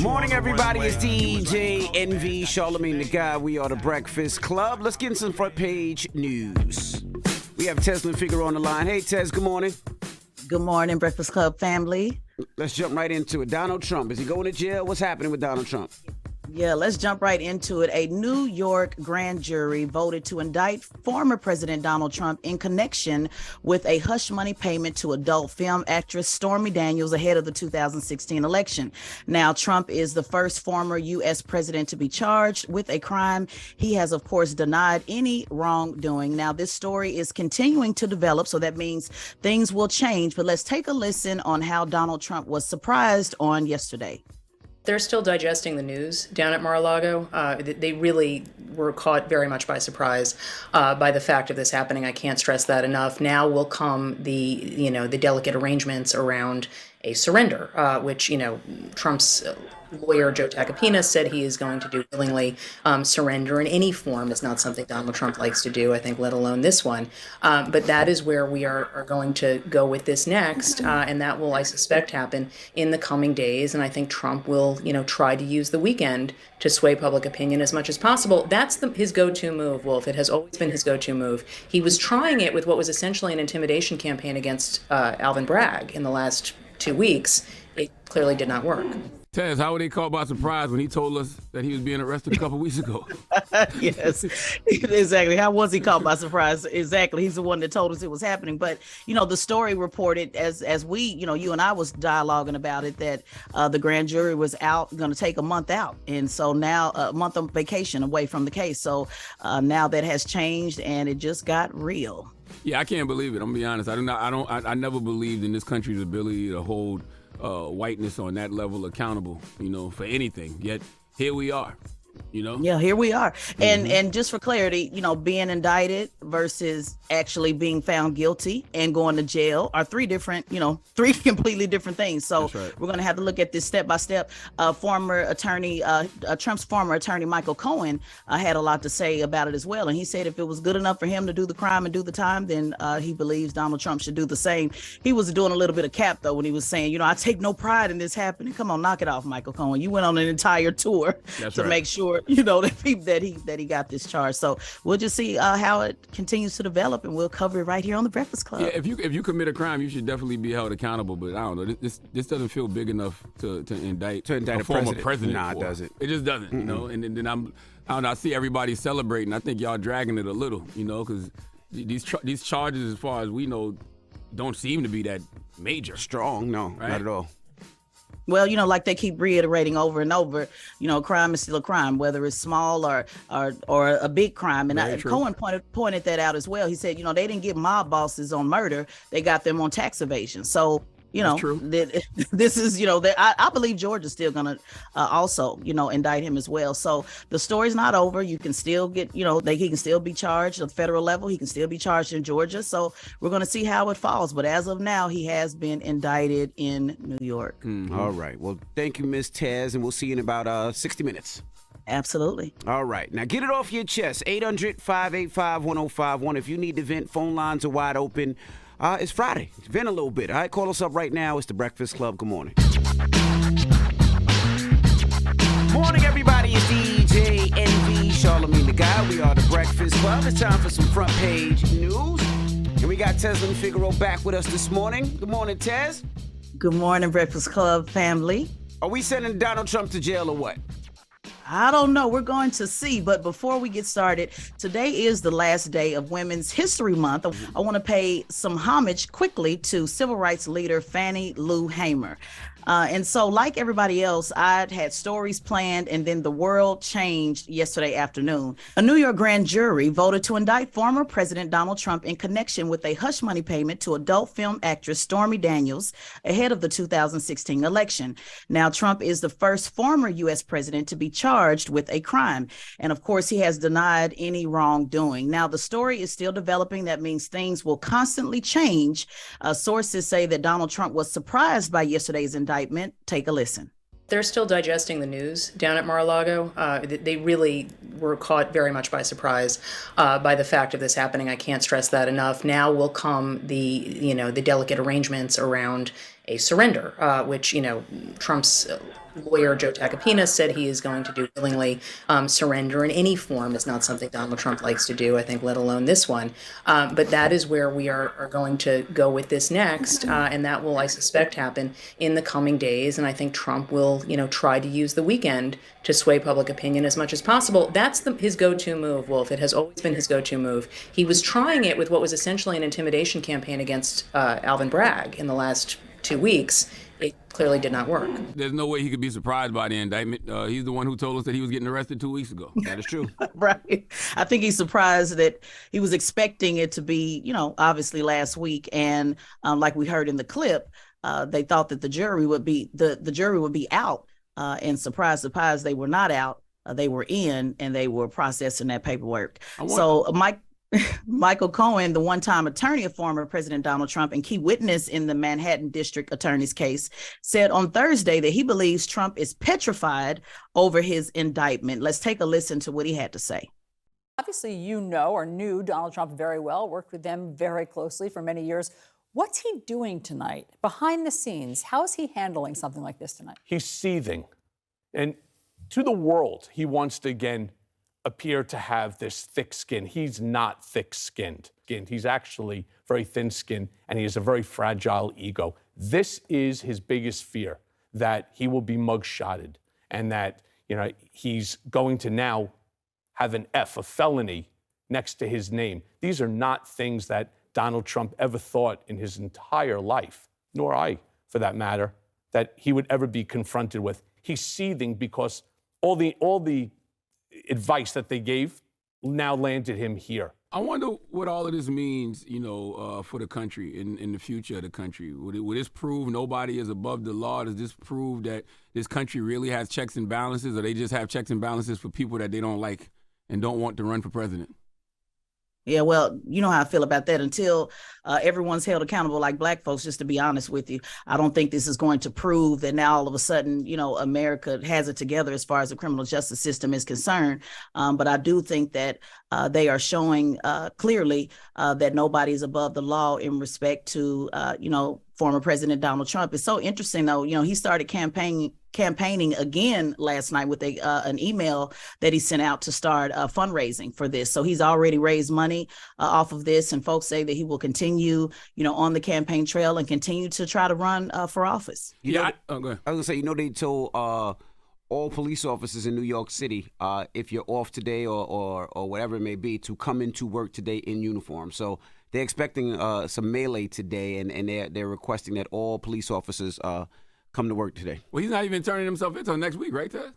Morning, everybody. It's DJ NV, Charlamagne the Guy. We are the Breakfast Club. Let's get in some front page news. We have Tesla Figure on the line. Hey, Tez, good morning. Good morning, Breakfast Club family. Let's jump right into it. Donald Trump, is he going to jail? What's happening with Donald Trump? Yeah, let's jump right into it. A New York grand jury voted to indict former President Donald Trump in connection with a hush money payment to adult film actress Stormy Daniels ahead of the 2016 election. Now, Trump is the first former U.S. president to be charged with a crime. He has, of course, denied any wrongdoing. Now, this story is continuing to develop, so that means things will change. But let's take a listen on how Donald Trump was surprised on yesterday. They're still digesting the news down at Mar-a-Lago. They really were caught very much by surprise by the fact of this happening. I can't stress that enough. Now will come the delicate arrangements around a surrender, which, Trump's lawyer, Joe Tacopina, said he is going to do willingly. Surrender in any form is not something Donald Trump likes to do, I think, let alone this one. But that is where we are going to go with this next. And that will, I suspect, happen in the coming days. And I think Trump will, try to use the weekend to sway public opinion as much as possible. That's his go-to move, Wolf. It has always been his go-to move. He was trying it with what was essentially an intimidation campaign against Alvin Bragg in the last 2 weeks. It clearly did not work. Tez, how were they caught by surprise when he told us that he was being arrested a couple weeks ago? Yes, exactly. How was he caught by surprise? Exactly. He's the one that told us it was happening. But, the story reported as we, you and I was dialoguing about it, that the grand jury was going to take a month out. And so now a month of vacation away from the case. So now that has changed and it just got real. Yeah, I can't believe it. I'm gonna be honest. I never believed in this country's ability to hold whiteness on that level accountable, for anything. Yet here we are, Yeah, here we are. And just for clarity, being indicted versus actually being found guilty and going to jail are three completely different things. So right. We're going to have to look at this step by step. Trump's former attorney, Michael Cohen, had a lot to say about it as well. And he said if it was good enough for him to do the crime and do the time, then he believes Donald Trump should do the same. He was doing a little bit of cap, though, when he was saying, I take no pride in this happening. Come on, knock it off, Michael Cohen. You went on an entire tour to make sure, that he got this charge. So we'll just see how it continues to develop, and we'll cover it right here on the Breakfast Club. Yeah, if you commit a crime, you should definitely be held accountable. But I don't know, this doesn't feel big enough to indict a former president. Nah, it doesn't. It just doesn't, And then I don't know, I see everybody celebrating. I think y'all dragging it a little, because these charges, as far as we know, don't seem to be that major. Strong, no, right? Not at all. Well, like they keep reiterating over and over, crime is still a crime, whether it's small or a big crime. And Cohen pointed that out as well. He said, they didn't get mob bosses on murder. They got them on tax evasion. So, That's true. This is, I believe Georgia's still going to also, indict him as well. So the story's not over. You can still get, he can still be charged at the federal level. He can still be charged in Georgia. So we're going to see how it falls. But as of now, he has been indicted in New York. Mm-hmm. All right. Well, thank you, Ms. Tez. And we'll see you in about 60 minutes. Absolutely. All right. Now, get it off your chest. 800-585-1051. If you need to vent, phone lines are wide open. It's Friday. Vent a little bit. All right, call us up right now. It's the Breakfast Club. Good morning. Morning, everybody. It's DJ NV, Charlamagne the Guy. We are the Breakfast Club. It's time for some front page news. And we got Tesla Figaro back with us this morning. Good morning, Tez. Good morning, Breakfast Club family. Are we sending Donald Trump to jail or what? I don't know. We're going to see. But before we get started, today is the last day of Women's History Month. I want to pay some homage quickly to civil rights leader Fannie Lou Hamer. And so like everybody else, I'd had stories planned, and then the world changed yesterday afternoon. A New York grand jury voted to indict former President Donald Trump in connection with a hush money payment to adult film actress Stormy Daniels ahead of the 2016 election. Now, Trump is the first former U.S. president to be charged with a crime. And of course, he has denied any wrongdoing. Now, the story is still developing. That means things will constantly change. Sources say that Donald Trump was surprised by yesterday's indictment. Take a listen. They're still digesting the news down at Mar-a-Lago. They really were caught very much by surprise by the fact of this happening. I can't stress that enough. Now will come the delicate arrangements around a surrender, which, Trump's lawyer Joe Tacopina said he is going to do willingly. Surrender in any form is not something Donald Trump likes to do, I think, let alone this one. But that is where we are going to go with this next, and that will, I suspect, happen in the coming days. And I think Trump will, try to use the weekend to sway public opinion as much as possible. That's his go-to move, Wolf. It has always been his go-to move. He was trying it with what was essentially an intimidation campaign against Alvin Bragg in the last 2 weeks. It clearly did not work. There's no way he could be surprised by the indictment. He's the one who told us that he was getting arrested 2 weeks ago. That is true. Right. I think he's surprised that he was expecting it to be, obviously last week. And like we heard in the clip, they thought that the jury would be out. And surprise, they were not out. They were in, and they were processing that paperwork. So Michael Cohen, the one-time attorney of former President Donald Trump and key witness in the Manhattan District Attorney's case, said on Thursday that he believes Trump is petrified over his indictment. Let's take a listen to what he had to say. Obviously, or knew Donald Trump very well, worked with them very closely for many years. What's he doing tonight? Behind the scenes, how is he handling something like this tonight? He's seething. And to the world, he wants to, again, appear to have this thick skin. He's not thick-skinned. He's actually very thin-skinned, and he has a very fragile ego. This is his biggest fear, that he will be mugshotted, and that, he's going to now have an F, a felony, next to his name. These are not things that Donald Trump ever thought in his entire life, nor I, for that matter, that he would ever be confronted with. He's seething because all the advice that they gave now landed him here. I wonder what all of this means, for the country, in the future of the country. Would this prove nobody is above the law? Does this prove that this country really has checks and balances, or they just have checks and balances for people that they don't like and don't want to run for president? Yeah, well, you know how I feel about that. Until everyone's held accountable like black folks, just to be honest with you, I don't think this is going to prove that now all of a sudden, America has it together as far as the criminal justice system is concerned. But I do think that they are showing clearly that nobody is above the law in respect to, former President Donald Trump. It's so interesting, though. He started campaigning again last night with an email that he sent out to start fundraising for this. So he's already raised money off of this, and folks say that he will continue, on the campaign trail and continue to try to run for office. Go ahead. I was gonna say, they told all police officers in New York City, if you're off today or whatever it may be, to come into work today in uniform. So they're expecting some melee today, and they're requesting that all police officers come to work today. Well, he's not even turning himself in until next week, right, Ted?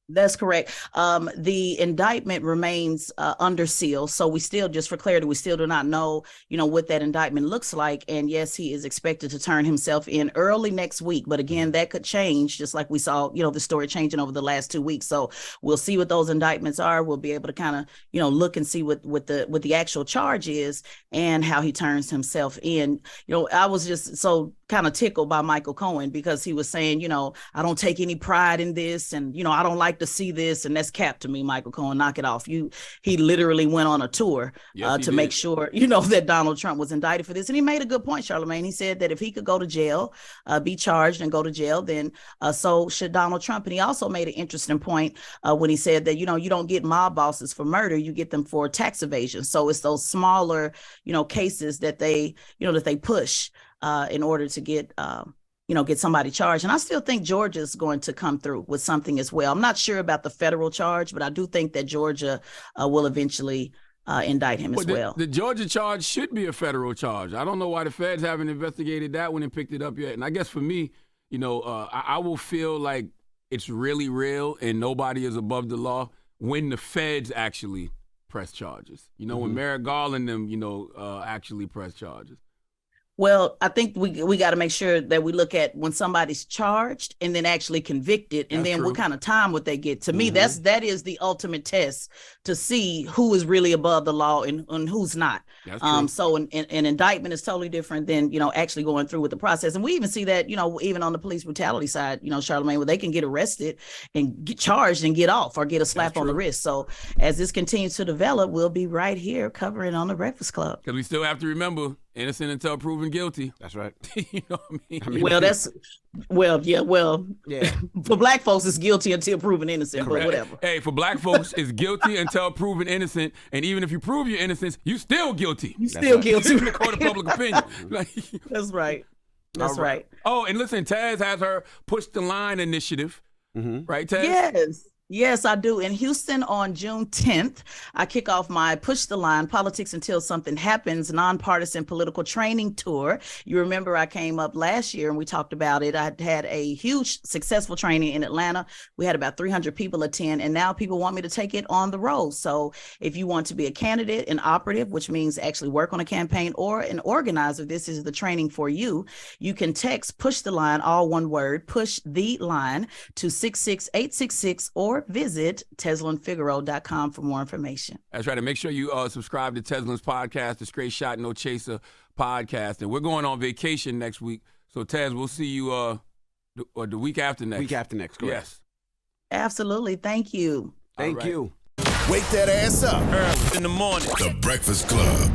That's correct. The indictment remains under seal. So we still, just for clarity, we still do not know, what that indictment looks like. And yes, he is expected to turn himself in early next week. But again, that could change, just like we saw, the story changing over the last 2 weeks. So we'll see what those indictments are. We'll be able to kind of, look and see what the actual charge is and how he turns himself in. I was just so kind of tickled by Michael Cohen, because he was saying, I don't take any pride in this, and, I don't like to see this, and that's cap to me, Michael Cohen, knock it off. He literally went on a tour to make sure, that Donald Trump was indicted for this. And he made a good point, Charlamagne. He said that if he could go to jail, be charged and go to jail, then so should Donald Trump. And he also made an interesting point when he said that, you don't get mob bosses for murder, you get them for tax evasion. So it's those smaller, cases that they push in order to get somebody charged. And I still think Georgia's going to come through with something as well. I'm not sure about the federal charge, but I do think that Georgia will eventually indict him as well. The Georgia charge should be a federal charge. I don't know why the feds haven't investigated that one and picked it up yet. And I guess for me, I will feel like it's really real and nobody is above the law when the feds actually press charges. When Merrick Garland and them, actually press charges. Well, I think we got to make sure that we look at when somebody's charged and then actually convicted, and then what kind of time would they get. To me, that is the ultimate test to see who is really above the law and who's not. So an indictment is totally different than, actually going through with the process. And we even see that, even on the police brutality side, Charlamagne, where they can get arrested and get charged and get off or get a slap on the wrist. So as this continues to develop, we'll be right here covering on the Breakfast Club. Because we still have to remember, Innocent until proven guilty. That's right. You know what I mean? Yeah. For black folks, it's guilty until proven innocent, but whatever. Hey, for black folks, it's guilty until proven innocent, and even if you prove your innocence, you still guilty. You still guilty. In the court of public opinion. Like, That's right. That's right. Oh, and listen, Taz has her Push the Line initiative. Right, Taz? Yes, I do. In Houston on June 10th, I kick off my Push the Line Politics Until Something Happens nonpartisan political training tour. You remember I came up last year and we talked about it. I had a huge successful training in Atlanta. We had about 300 people attend, and now people want me to take it on the road. So if you want to be a candidate, an operative, which means actually work on a campaign, or an organizer, this is the training for you. You can text Push the Line, all one word, Push the Line, to 66866, or visit TeslinFigaro.com for more information. That's right. And make sure you subscribe to Teslin's podcast, the Straight Shot No Chaser podcast. And we're going on vacation next week. So, Tez, we'll see you the week after next. Week after next, correct. Yes. Absolutely. Thank you. Thank you. Wake that ass up. In the morning. The Breakfast Club.